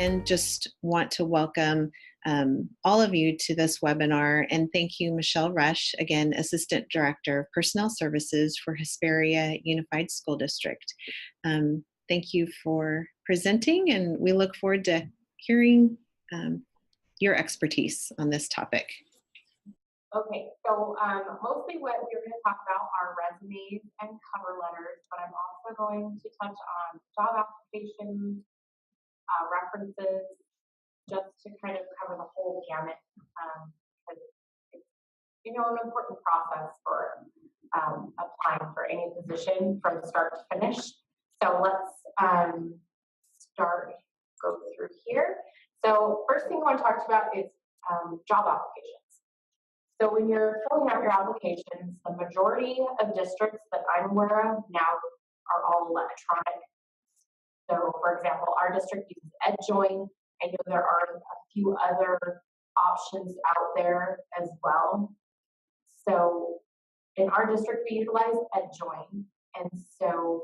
again, just want to welcome all of you to this webinar, and thank you, Michelle Rush, again, Assistant Director of Personnel Services for Hesperia Unified School District. Thank you for presenting, and we look forward to hearing your expertise on this topic. Okay, so mostly what we're going to talk about are resumes and cover letters, but I'm also going to touch on job applications, references, just to kind of cover the whole gamut, because it's, you know, an important process for applying for any position from start to finish. So let's go through here. So first thing I want to talk about is job applications. So when you're filling out your applications, the majority of districts that I'm aware of now are all electronic. So for example, our district uses EdJoin. I know there are a few other options out there as well. So in our district, we utilize EdJoin. And so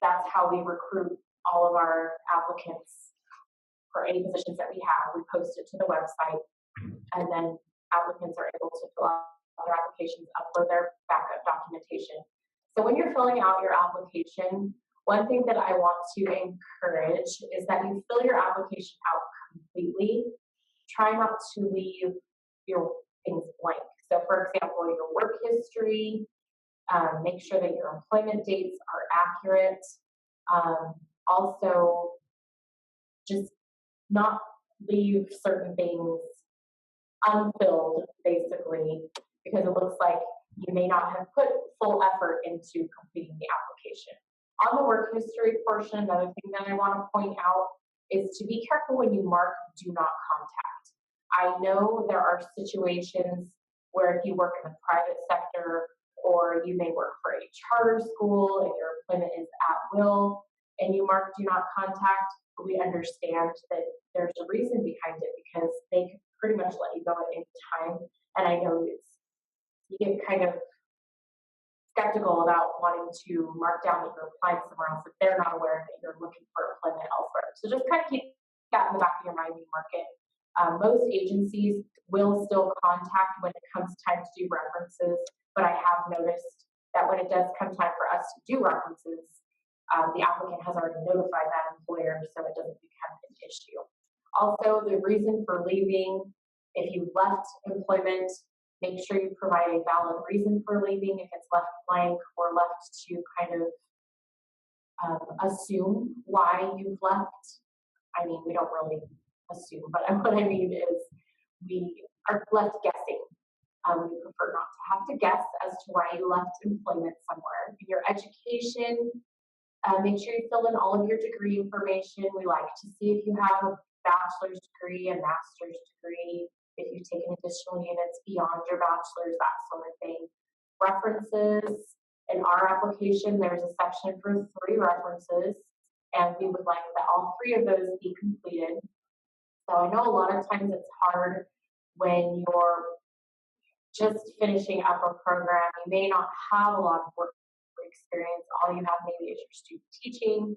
that's how we recruit all of our applicants for any positions that we have. We post it to the website, and then applicants are able to fill out their applications, upload their backup documentation. So when you're filling out your application, one thing that I want to encourage is that you fill your application out completely. Try not to leave your things blank. So for example, your work history, make sure that your employment dates are accurate. Also, just not leave certain things unfilled, basically, because it looks like you may not have put full effort into completing the application. On the work history portion, another thing that I want to point out is to be careful when you mark do not contact. I know there are situations where if you work in the private sector, or you may work for a charter school and your employment is at will, and you mark do not contact, we understand that there's a reason behind it, because they can pretty much let you go at any time. And I know you get kind of skeptical about wanting to mark down that you're applying somewhere else if they're not aware that you're looking for employment elsewhere. So just kind of keep that in the back of your mind when you mark it. Most agencies will still contact when it comes time to do references, but I have noticed that when it does come time for us to do references, the applicant has already notified that employer, so it doesn't become an issue. Also, the reason for leaving, if you left employment, make sure you provide a valid reason for leaving. If it's left blank or left to kind of assume why you've left, I mean, we don't really assume, but what I mean is we are left guessing. We prefer not to have to guess as to why you left employment somewhere. In your education, make sure you fill in all of your degree information. We like to see if you have a bachelor's degree, a master's degree, if you've taken additional units beyond your bachelor's, that sort of thing. References, in our application, there's a section for 3 references, and we would like that all 3 of those be completed. So I know a lot of times it's hard when you're just finishing up a program. You may not have a lot of work experience. All you have maybe is your student teaching.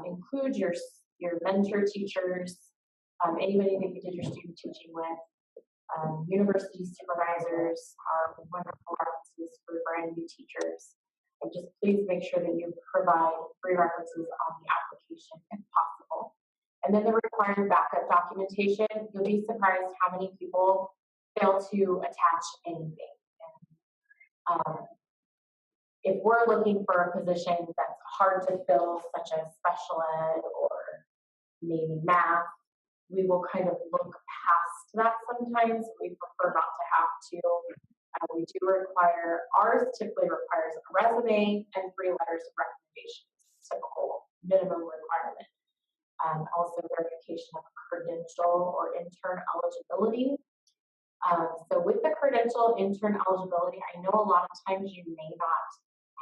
Include your mentor teachers, anybody that you did your student teaching with, university supervisors are wonderful references for brand new teachers. And just please make sure that you provide 3 references on the application if possible. And then the required backup documentation, you'll be surprised how many people fail to attach anything. And, if we're looking for a position that's hard to fill, such as special ed or maybe math, we will kind of look past that sometimes. We prefer not to have to. We do require, ours typically requires a resume and 3 letters of recommendation, typical minimum requirement. Also verification of credential or intern eligibility. So with the credential intern eligibility, I know a lot of times you may not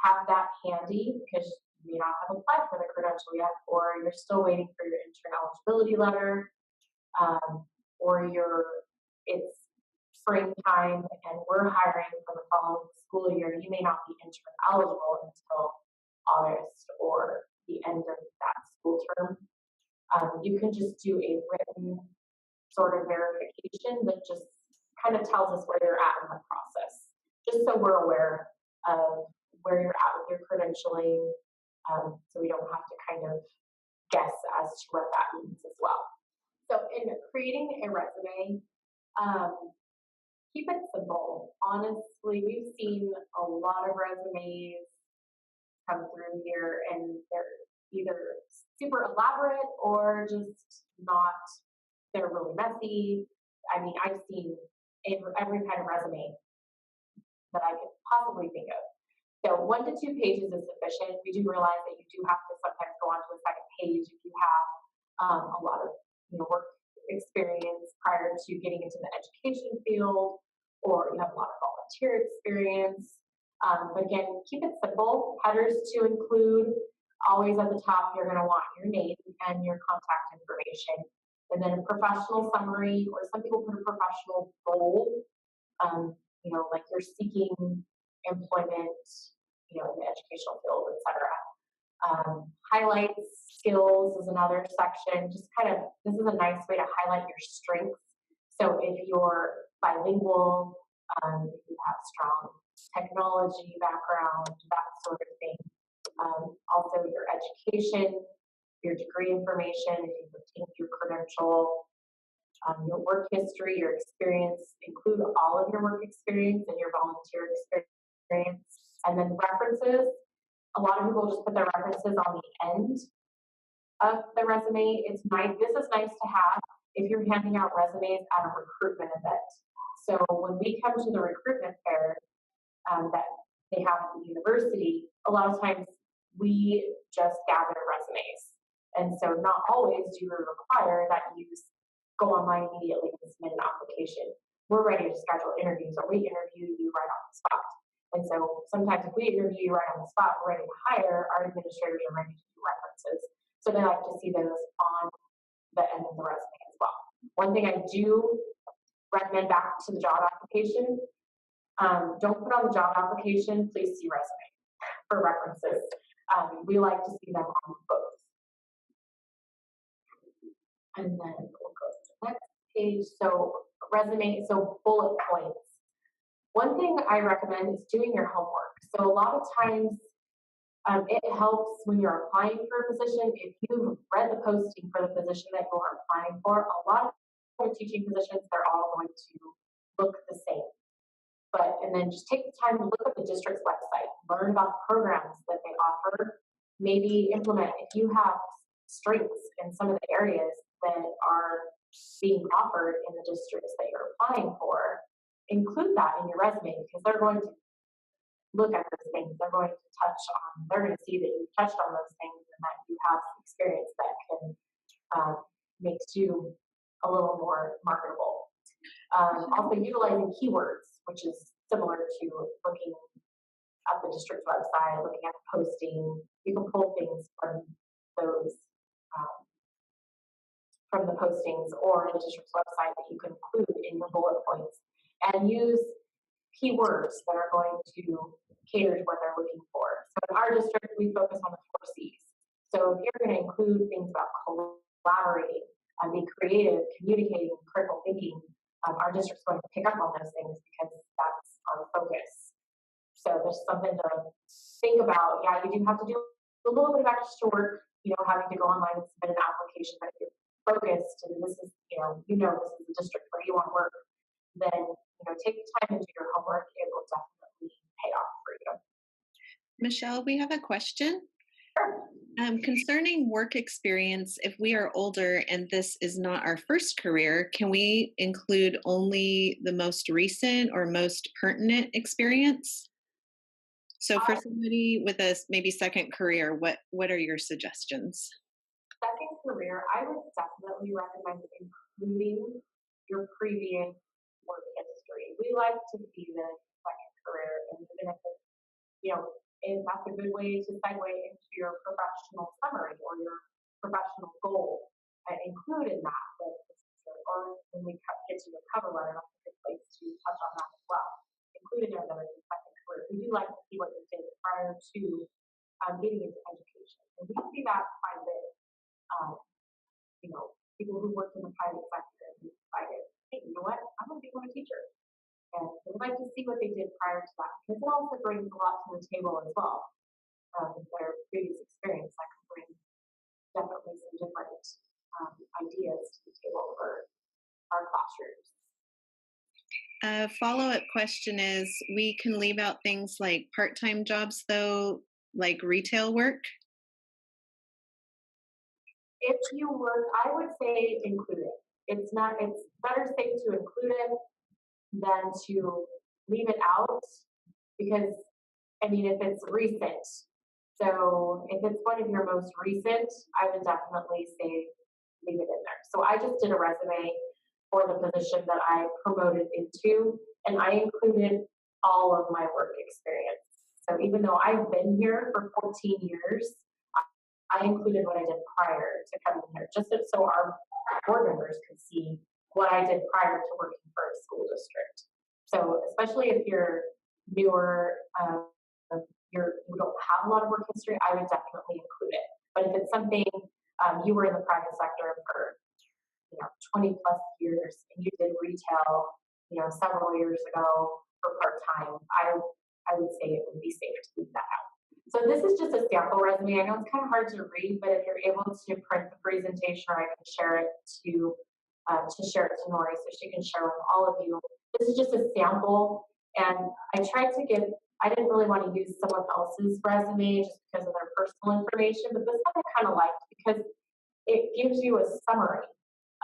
have that handy because you may not have applied for the credential yet, or you're still waiting for your intern eligibility letter, or it's springtime and we're hiring for the following school year. You may not be intern eligible until August or the end of that school term. You can just do a written sort of verification that just kind of tells us where you're at in the process, just so we're aware of where you're at with your credentialing, so we don't have to kind of guess as to what that means as well. So in creating a resume, um, keep it simple. Honestly, we've seen a lot of resumes come through here, and they're either super elaborate or just not. They're really messy. I mean, I've seen every kind of resume that I could possibly think of. So 1 to 2 pages is sufficient. We do realize that you do have to sometimes go on to a second page if you have a lot of work experience prior to getting into the education field, or you have a lot of volunteer experience. But again, keep it simple. Headers to include, always at the top, you're going to want your name and your contact information. And then a professional summary, or some people put a professional goal, like you're seeking employment, in the educational field, etc. Highlights, skills is another section. Just kind of, this is a nice way to highlight your strengths. So if you're bilingual, if you have strong technology background, that sort of thing. Also your education, your degree information, if you've obtained your credential, your work history, your experience, include all of your work experience and your volunteer experience. And then references. A lot of people just put their references on the end of the resume. It's nice. This is nice to have if you're handing out resumes at a recruitment event. So when we come to the recruitment fair that they have at the university, a lot of times we just gather resumes. And so not always do we require that you go online immediately and submit an application. We're ready to schedule interviews, or we interview you right on the spot. And so sometimes if we interview you right on the spot, we're ready to hire, our administrators are ready to do references. So they like to see those on the end of the resume as well. One thing I do recommend back to the job application, don't put on the job application, please see resume for references. We like to see them on both. And then we'll go to the next page. So resume, so bullet points. One thing I recommend is doing your homework. So a lot of times it helps when you're applying for a position. If you've read the posting for the position that you're applying for, a lot of teaching positions, they're all going to look the same. And then just take the time to look at the district's website, learn about the programs that they offer, maybe implement. If you have strengths in some of the areas that are being offered in the districts that you're applying for, include that in your resume, because they're going to look at those things. They're going to they're going to see that you touched on those things and that you have some experience that can make you a little more marketable. Also utilizing keywords, which is similar to looking at the district website, looking at the posting. You can pull things from those from the postings or the district's website that you can include in your bullet points, and use keywords that are going to cater to what they're looking for. So in our district, we focus on the 4 C's. So if you're going to include things about collaborating, being creative, communicating, critical thinking, our district's going to pick up on those things because that's our focus. So there's something to think about. Yeah, you do have to do a little bit of extra work, having to go online and submit an application, but if you're focused and this is, this is the district where you want to work, then, take the time and do your homework. It will definitely pay off for you. Michelle, we have a question. Sure. Concerning work experience, if we are older and this is not our first career, can we include only the most recent or most pertinent experience? So for somebody with a maybe second career, what are your suggestions? Second career, I would definitely recommend including your previous work history. We like to see the second career, and even if it's, and that's a good way to segue into your professional summary or your professional goal. Include in that, or when we get to the cover letter, that's a good place to touch on that as well. Include in there that it's a second career. We do like to see what you did prior to getting into education, and we see that quite a bit. people who worked in the private sector and decided, hey, you know what, I'm going to become a teacher. And I'd like to see what they did prior to that, because it also brings a lot to the table as well. Their previous experience that can bring definitely some different ideas to the table for our classrooms. A follow-up question is, we can leave out things like part-time jobs though, like retail work? If you work, I would say include it. It's not. It's better safe to include it than to leave it out, because I mean, if it's recent, so if it's one of your most recent, I would definitely say leave it in there. So I just did a resume for the position that I promoted into, and I included all of my work experience. So even though I've been here for 14 years, I included what I did prior to coming here, just so our board members could see what I did prior to working for a school district. So especially if you're newer, you don't have a lot of work history, I would definitely include it. But if it's something you were in the private sector for 20 plus years and you did retail, several years ago for part time, I would say it would be safe to leave that out. So this is just a sample resume. I know it's kind of hard to read, but if you're able to print the presentation, or I can share it to Nori so she can share with all of you. This is just a sample, and I didn't really want to use someone else's resume just because of their personal information, but this one I kind of liked because it gives you a summary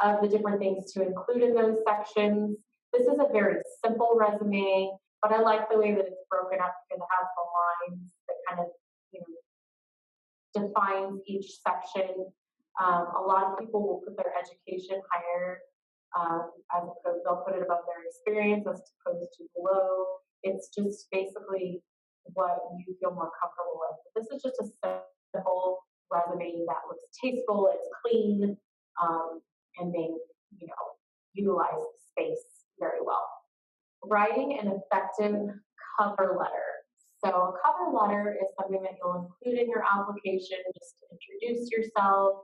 of the different things to include in those sections. This is a very simple resume, but I like the way that it's broken up because it has the lines that kind of, defines each section. A lot of people will put their education higher, as opposed, they'll put it above their experience as opposed to below. It's just basically what you feel more comfortable with. This is just a simple resume that looks tasteful, it's clean, and they, utilize the space very well. Writing an effective cover letter. So a cover letter is something that you'll include in your application just to introduce yourself,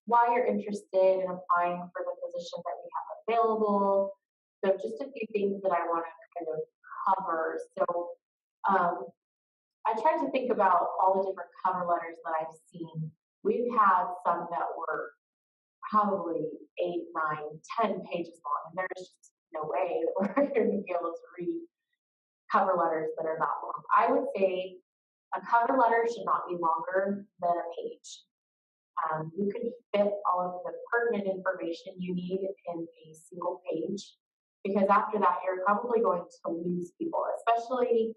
why you're interested in applying for the position that we have available. So just a few things that I want to kind of cover. So I tried to think about all the different cover letters that I've seen. We've had some that were probably 8, 9, 10 pages long, and there's just no way that we're going to be able to read cover letters that are that long. I would say a cover letter should not be longer than a page. You can fit all of the pertinent information you need in a single page, because after that, you're probably going to lose people, especially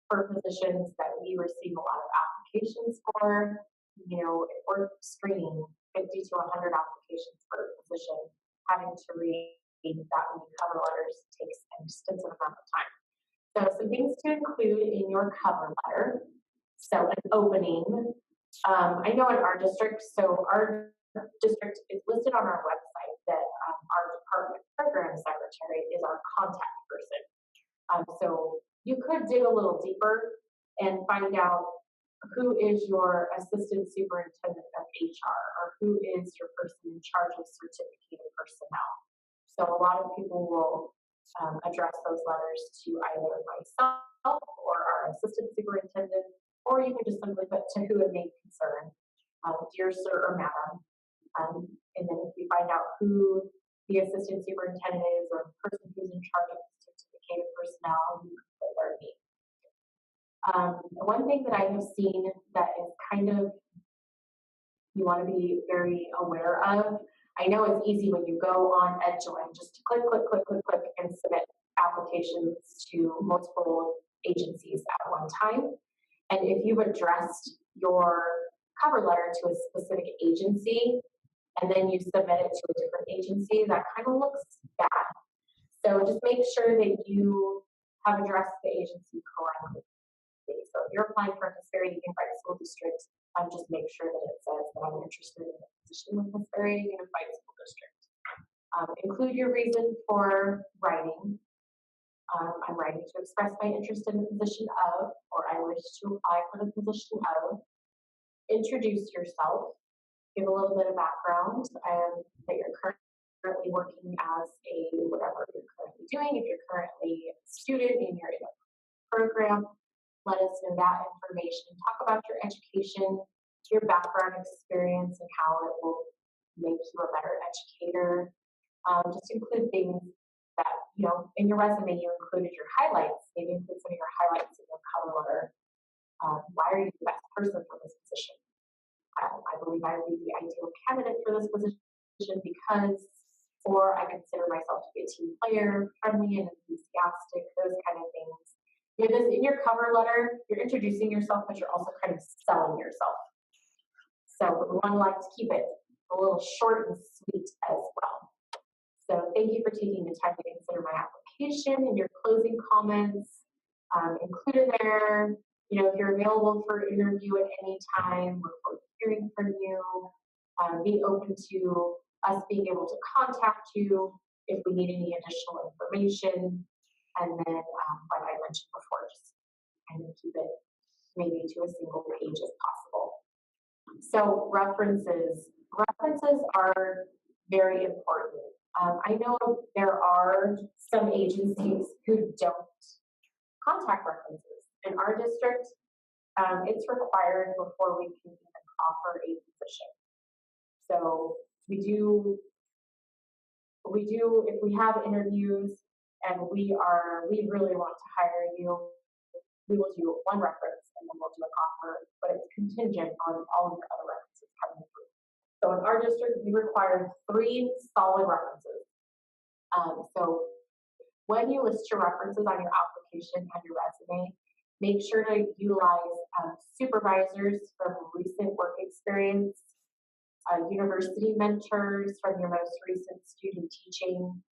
for positions that we receive a lot of applications for. If we're screening 50 to 100 applications for a position, having to read that many cover letters takes an extensive amount of time. So some things to include in your cover letter. So an opening. I know in our district, so our district is listed on our website that our department program secretary is our contact person. So you could dig a little deeper and find out who is your assistant superintendent of HR, or who is your person in charge of certificated personnel. So a lot of people will address those letters to either myself or our assistant superintendent, or you can just simply put to who it may concern, dear sir or madam. And then if you find out who the assistant superintendent is, or the person who's in charge of certificated personnel, you can put their name. One thing that I have seen that is kind of, you want to be very aware of. I know it's easy when you go on EdJoin just to click, click, click, click, click, and submit applications to multiple agencies at one time. And if you've addressed your cover letter to a specific agency and then you submit it to a different agency, that kind of looks bad. So just make sure that you have addressed the agency correctly. So if you're applying for a Hesperia Unified School District, just make sure that it says that I'm interested in a position with Hesperia Unified School District. Include your reason for writing. I'm writing to express my interest in the position of, or I wish to apply for the position of. Introduce yourself. give a little bit of background, that you're currently working as a whatever you're currently doing. If you're currently a student and you're in a program, let us know that information. Talk about your education, your background experience, and how it will make you a better educator. Just include things that, in your resume, you included your highlights. Maybe include some of your highlights in your cover letter. Why are you the best person for this position? I believe I would be the ideal candidate for this position because, or I consider myself to be a team player, friendly and enthusiastic, those kind of things. In your cover letter, you're introducing yourself, but you're also kind of selling yourself. So we want to like to keep it a little short and sweet as well. So thank you for taking the time to consider my application and your closing comments. Included there, if you're available for interview at any time, look forward to hearing from you. Be open to us being able to contact you if we need any additional information. And then, like I mentioned before, just kind of keep it maybe to a single page if possible. So references are very important. I know there are some agencies who don't contact references. In our district, it's required before we can even offer a position. So we do, if we have interviews and we really want to hire you, we will do one reference and then we'll do an offer, but it's contingent on all of your other references coming through. So in our district, we require 3 solid references. So when you list your references on your application and your resume, make sure to utilize supervisors from recent work experience, university mentors from your most recent student teaching,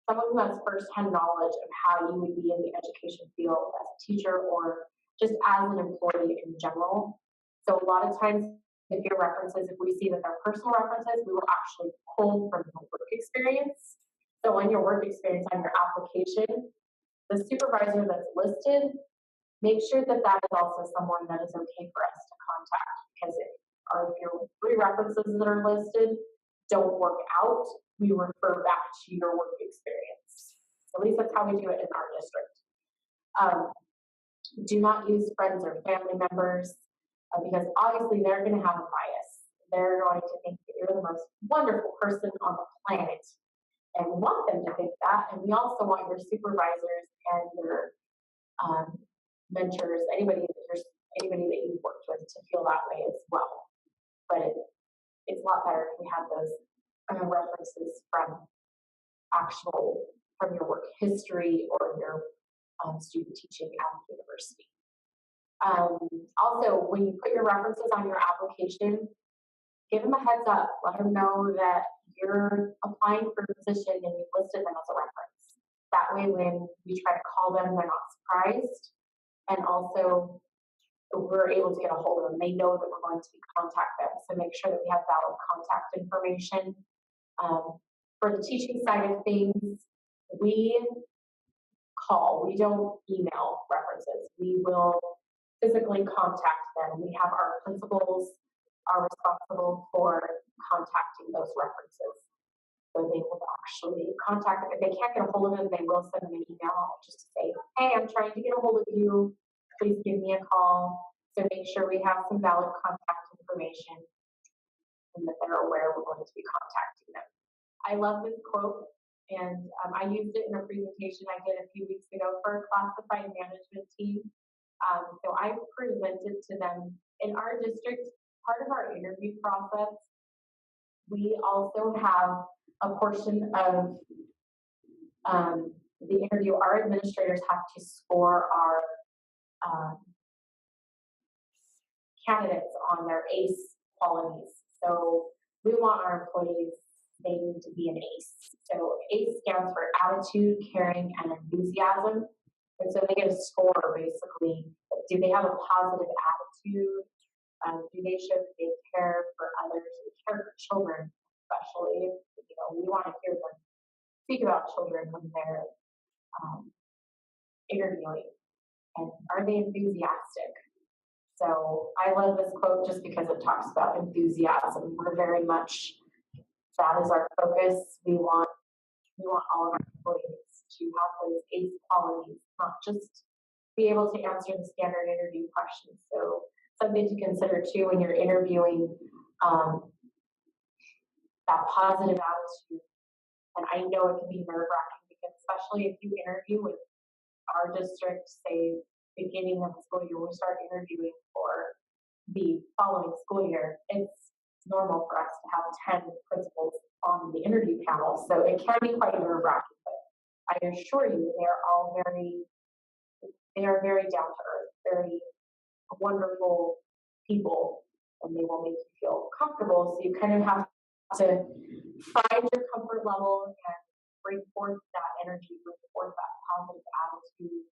someone who has firsthand knowledge of how you would be in the education field as a teacher or just as an employee in general. So a lot of times, if your references, if we see that they're personal references, we will actually pull from your work experience. So on your work experience on your application, the supervisor that's listed, make sure that that is also someone that is okay for us to contact, because if your 3 references that are listed don't work out, we refer back to your work experience. At least that's how we do it in our district. Do not use friends or family members because obviously they're going to have a bias. They're going to think that you're the most wonderful person on the planet, and we want them to think that. And we also want your supervisors and your mentors, anybody that you've worked with, to feel that way as well. But it's a lot better if we have those references from your work history or your student teaching at the university. Also, when you put your references on your application, give them a heads up. Let them know that you're applying for a position and you've listed them as a reference. That way, when we try to call them, they're not surprised. And also, we're able to get a hold of them. They know that we're going to contact them. So make sure that we have valid contact information. For the teaching side of things, we call. We don't email references. We will physically contact them. We have our principals are responsible for contacting those references. So they will actually contact them. If they can't get a hold of them, they will send them an email just to say, hey, I'm trying to get a hold of you. Please give me a call. So make sure we have some valid contact information and that they're aware we're going to be contacting them. I love this quote, and I used it in a presentation I did a few weeks ago for a classified management team. So I presented to them in our district, part of our interview process, we also have a portion of the interview. Our administrators have to score our candidates on their ACE qualities. So we want our employees, they need to be an ACE. So ACE stands for attitude, caring, and enthusiasm. And so they get a score basically. Do they have a positive attitude? Do they show that they care for others? They care for children, especially. We want to hear them speak about children when they're interviewing. And are they enthusiastic? So I love this quote just because it talks about enthusiasm. We're very much, that is our focus. We want all of our employees to have those ACE qualities, not just be able to answer the standard interview questions. So something to consider too when you're interviewing, um, that positive attitude. And I know it can be nerve wracking because especially if you interview with our district, say beginning of the school year, when we start interviewing for the following school year, it's normal for us to have 10 principals on the interview panel. So it can be quite nerve wracking, but I assure you, they are very down to earth, very wonderful people, and they will make you feel comfortable. So you kind of have to find your comfort level and bring forth that energy, bring forth that positive attitude,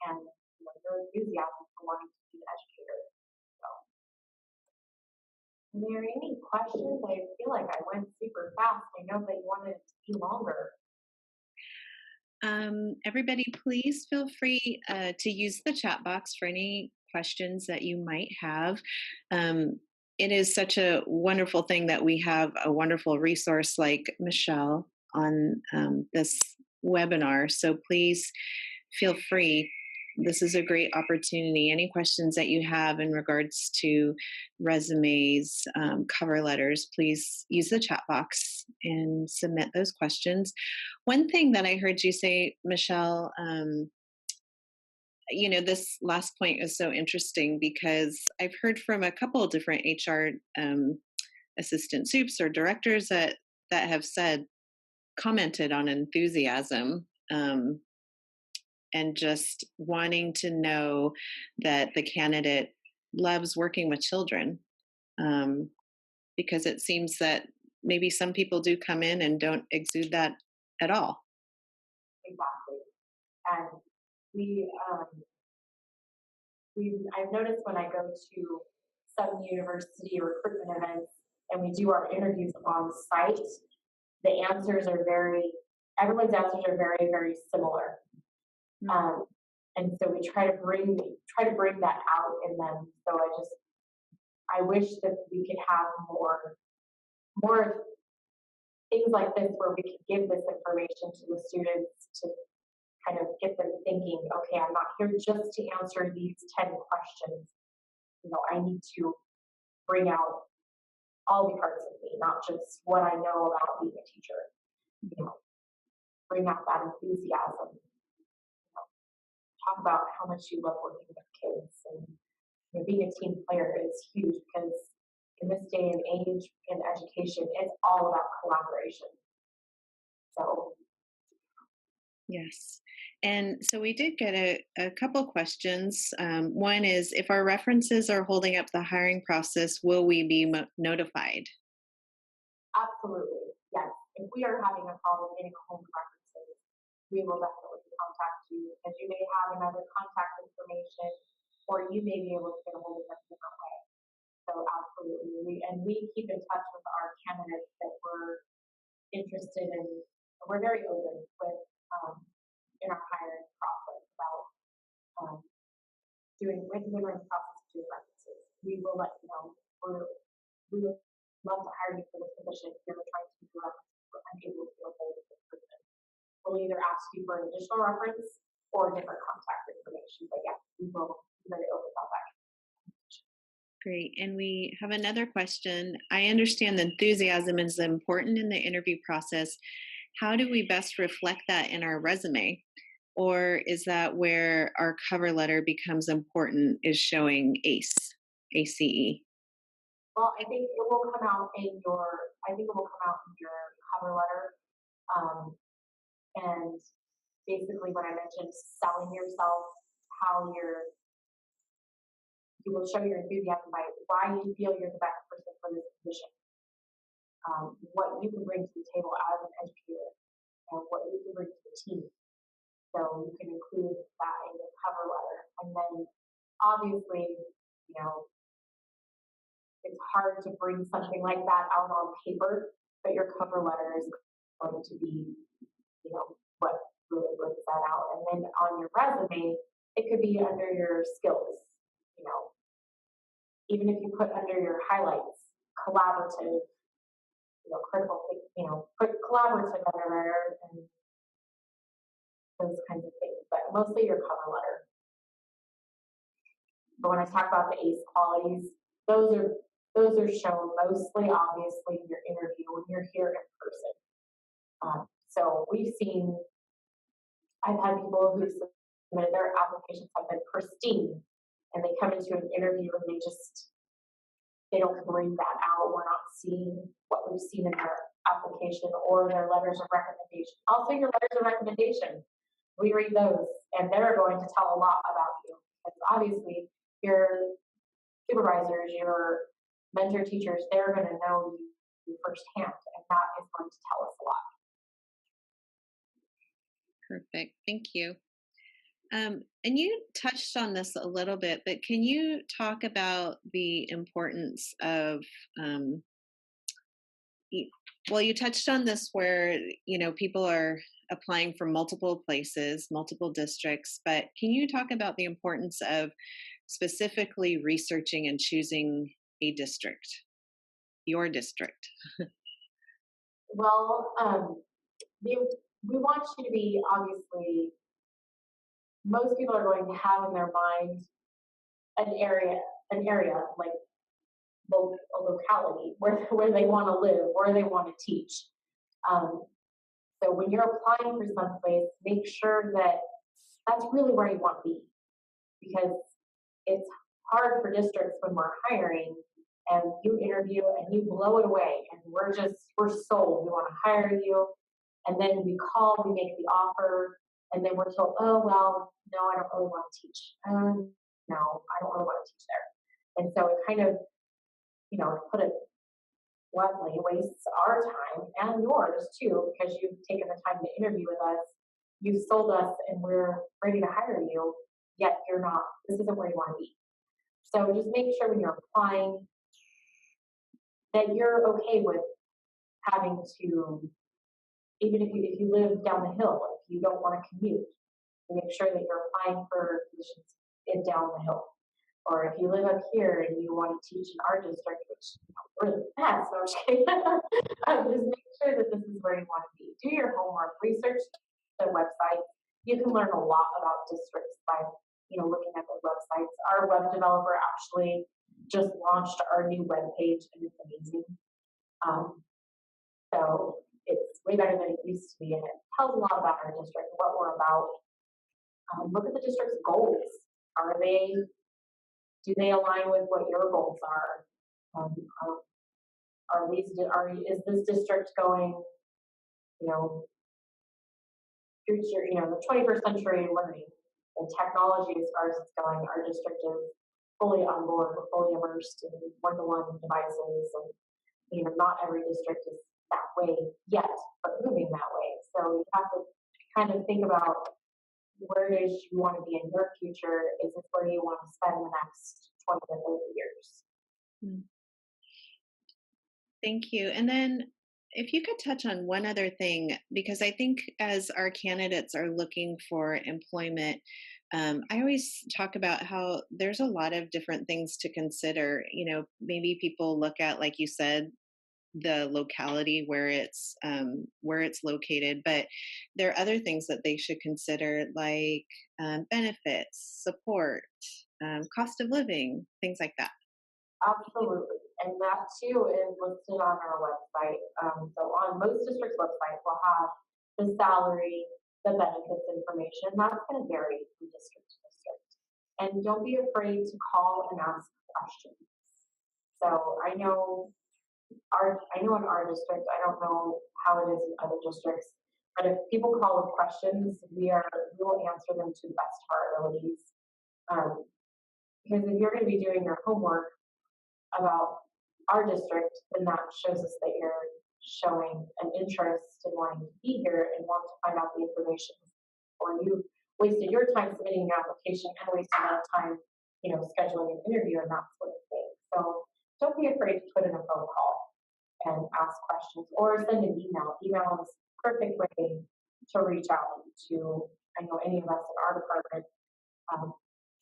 and your enthusiasm for wanting to be an educator. So, are there any questions? I feel like I went super fast. I know they wanted it to be longer. Everybody, please feel free to use the chat box for any questions that you might have. It is such a wonderful thing that we have a wonderful resource like Michelle on this webinar. So please feel free. This is a great opportunity. Any questions that you have in regards to resumes, cover letters, please use the chat box and submit those questions. One thing that I heard you say, Michelle, this last point is so interesting because I've heard from a couple of different HR assistant soups or directors that have commented on enthusiasm. And just wanting to know that the candidate loves working with children, because it seems that maybe some people do come in and don't exude that at all. Exactly. And I've noticed when I go to some university recruitment events and we do our interviews on site, everyone's answers are very, very similar. And so we try to bring that out in them. So I wish that we could have more things like this where we could give this information to the students to kind of get them thinking, okay, I'm not here just to answer these 10 questions. I need to bring out all the parts of me, not just what I know about being a teacher. Bring out that enthusiasm. Talk about how much you love working with kids, and being a team player is huge because in this day and age in education, it's all about collaboration. So yes. And so we did get a couple questions. One is, if our references are holding up the hiring process, will we be notified? Absolutely, yes. If we are having a problem getting home references, we will definitely contact you, because you may have another contact information, or you may be able to get a hold of them a different way. So absolutely, we keep in touch with our candidates that we're interested in. We're very open with in our hiring process about doing process of doing references. We will let you know. We would love to hire you for this position if you're trying to do references, but unable to get a hold of this person. We'll either ask you for an additional reference or different contact information. But yeah, we will be very open about that. Great. And we have another question. I understand the enthusiasm is important in the interview process. How do we best reflect that in our resume? Or is that where our cover letter becomes important, is showing ACE, ACE? Well, I think it will come out in your cover letter. And basically when I mentioned selling yourself, how you will show your enthusiasm by why you feel you're the best person for this position, what you can bring to the table as an educator, and what you can bring to the team. So you can include that in your cover letter. And then obviously, it's hard to bring something like that out on paper, but your cover letter is going to be, what really brings that out. And then on your resume, it could be under your skills, even if you put under your highlights, collaborative, critical, put collaborative under there and those kinds of things, but mostly your cover letter. But when I talk about the ACE qualities, those are those are shown mostly, obviously, in your interview when you're here in person. So we've seen, I've had people who submitted their applications have been pristine, and they come into an interview and they don't bring that out. We're not seeing what we've seen in their application or their letters of recommendation. Also, your letters of recommendation, we read those, and they're going to tell a lot about you. Because obviously, your supervisors, your mentor teachers, they're going to know you firsthand, and that is going to tell us a lot. Perfect. Thank you. And you touched on this a little bit, but can you talk about the importance of, well, you touched on this where, people are applying for multiple places, multiple districts, but can you talk about the importance of specifically researching and choosing a district, your district? Well, we want you to be, obviously, most people are going to have in their mind an area like a locality where they want to live, where they want to teach. So when you're applying for someplace, make sure that that's really where you want to be, because it's hard for districts when we're hiring and you interview and you blow it away and we're sold, we want to hire you, and then we make the offer, and then we're told, oh well, no, I don't really want to teach. No, I don't really want to teach there. And so it kind of, to put it bluntly, wastes our time and yours too, because you've taken the time to interview with us, you've sold us, and we're ready to hire you, yet you're not, this isn't where you want to be. So just make sure when you're applying that you're okay with having to, even if you live down the hill, if you don't want to commute, make sure that you're applying for positions down the hill. Or if you live up here and you want to teach in our district, which we're the best, no, just make sure that this is where you want to be. Do your homework, research the website. You can learn a lot about districts by looking at the websites. Our web developer actually just launched our new web page, and it's amazing. So it's way better than it used to be, and it tells a lot about our district, what we're about. Look at the district's goals. Do they align with what your goals are? Is this district going, future, the 21st century learning and technology as far as it's going? Our district is fully on board, we're fully immersed in one-to-one devices, and not every district is that way yet, but moving that way. So you have to kind of think about where it is you want to be in your future. Is this where you want to spend the next 20 to 30 years? Thank you. And then if you could touch on one other thing, because I think as our candidates are looking for employment, I always talk about how there's a lot of different things to consider. Maybe people look at, like you said, the locality where it's located, but there are other things that they should consider, like benefits, support, cost of living, things like that. Absolutely, and that too is listed on our website. So on most districts' websites, we'll have the salary, the benefits information. That's going to vary from district to district. And don't be afraid to call and ask questions. So I know in our district, I don't know how it is in other districts, but if people call with questions, we will answer them to the best of our abilities. Because if you're going to be doing your homework about our district, then that shows us that you're showing an interest in wanting to be here and want to find out the information. Or you wasted your time submitting your application and wasted that time, scheduling an interview and that sort of thing. So don't be afraid to put in a phone call and ask questions, or send an email. Email is a perfect way to reach out to, I know any of us in our department,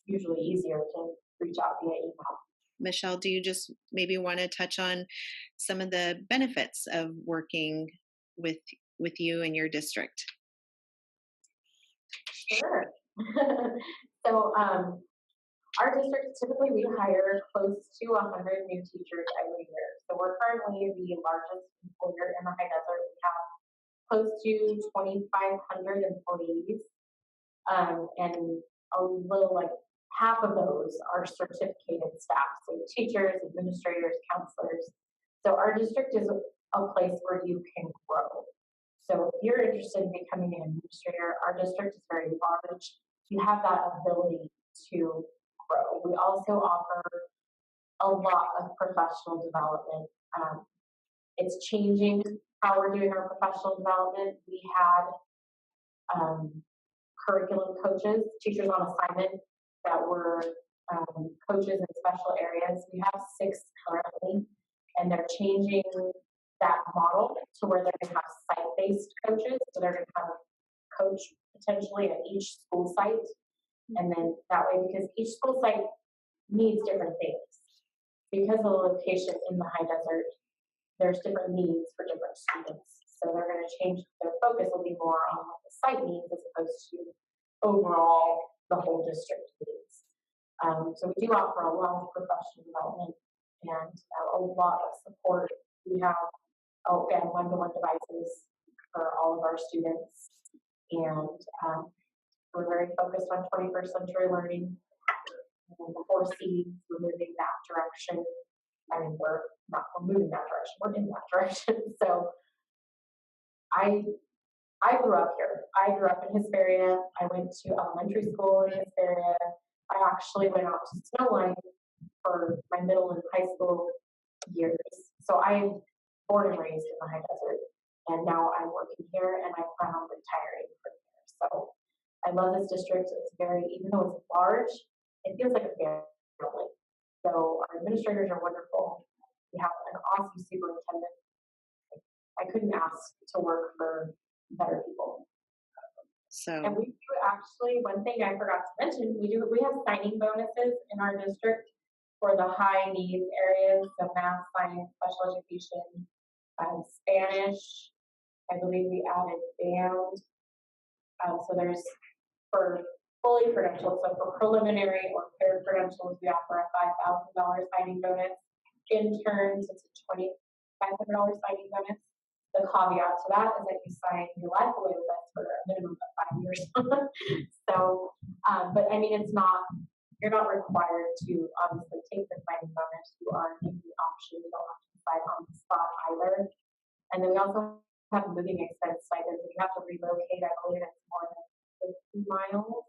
usually easier to reach out via email. Michelle, do you just maybe want to touch on some of the benefits of working with with you and your district? Sure. So, our district, typically we hire close to 100 new teachers every year. So we're currently the largest employer in the high desert. We have close to 2,500 employees, and a little like half of those are certificated staff, so teachers, administrators, counselors. So our district is a place where you can grow. So if you're interested in becoming an administrator, our district is very large. You have that ability to grow. We also offer a lot of professional development. It's changing how we're doing our professional development. We had curriculum coaches, teachers on assignment that were coaches in special areas. We have 6 currently, and they're changing that model to where they're going to have site-based coaches. So they're going to have a coach potentially at each school site, and then that way, because each school site needs different things. Because of the location in the high desert, there's different needs for different students. So they're going to change, their focus will be more on what the site needs as opposed to overall the whole district needs. So we do offer a lot of professional development and a lot of support. We have, again, one-to-one devices for all of our students. And we're very focused on 21st century learning. And the 4 C's, we're moving that direction. I mean, we're moving that direction, we're in that direction. So I grew up here. I grew up in Hesperia. I went to elementary school in Hesperia. I actually went out to Snowline for my middle and high school years. So I'm born and raised in the high desert. And now I'm working here and I plan on retiring from here. So I love this district. It's very, even though it's large, it feels like a family. So our administrators are wonderful. We have an awesome superintendent. I couldn't ask to work for better people. And So, we do actually, one thing I forgot to mention, we have signing bonuses in our district for the high needs areas, so math, science, special education, Spanish. I believe we added band. So there's for fully credentialed, so for preliminary or paired credentials, we offer a $5,000 signing bonus. Interns, it's a $2,500 signing bonus. The caveat to that is that you sign your life away with us for a minimum of 5 years. So, but I mean, you're not required to obviously take the signing bonus. You are given the option. You don't have to decide on the spot either. And then we also have moving expense stipends. If you have to relocate, I believe it's more than 50 miles.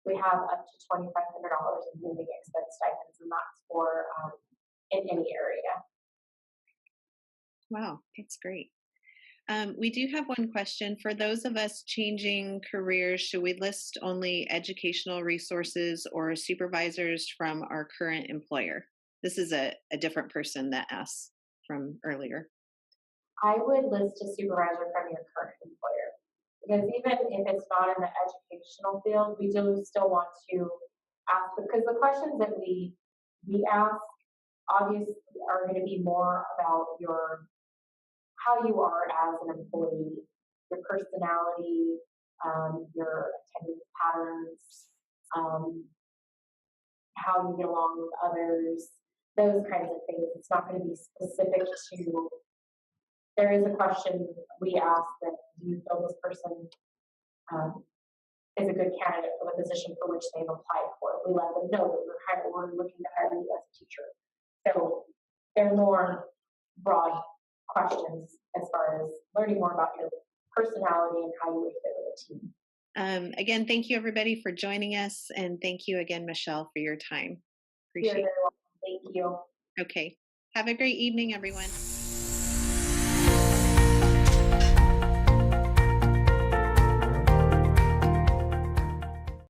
We have up to $2,500 in moving expense stipends, and that's for in any area. wow, that's great. We do have one question. For those of us changing careers, should we list only educational resources or supervisors from our current employer? This is a different person that asked from earlier. I would list a supervisor from your current employer, because even if it's not in the educational field, we do still want to ask, because the questions that we ask obviously are going to be more about how you are as an employee, your personality, your attendance patterns, how you get along with others, those kinds of things. It's not going to be specific to. There is a question we ask that, do you feel this person is a good candidate for the position for which they've applied for? We let them know that we're looking to hire you as a teacher. So they're more broad questions as far as learning more about your personality and how you would fit with a team. Again, thank you everybody for joining us, and thank you again, Michelle, for your time. You're Appreciate very welcome. Thank you. it. Okay. Have a great evening, everyone.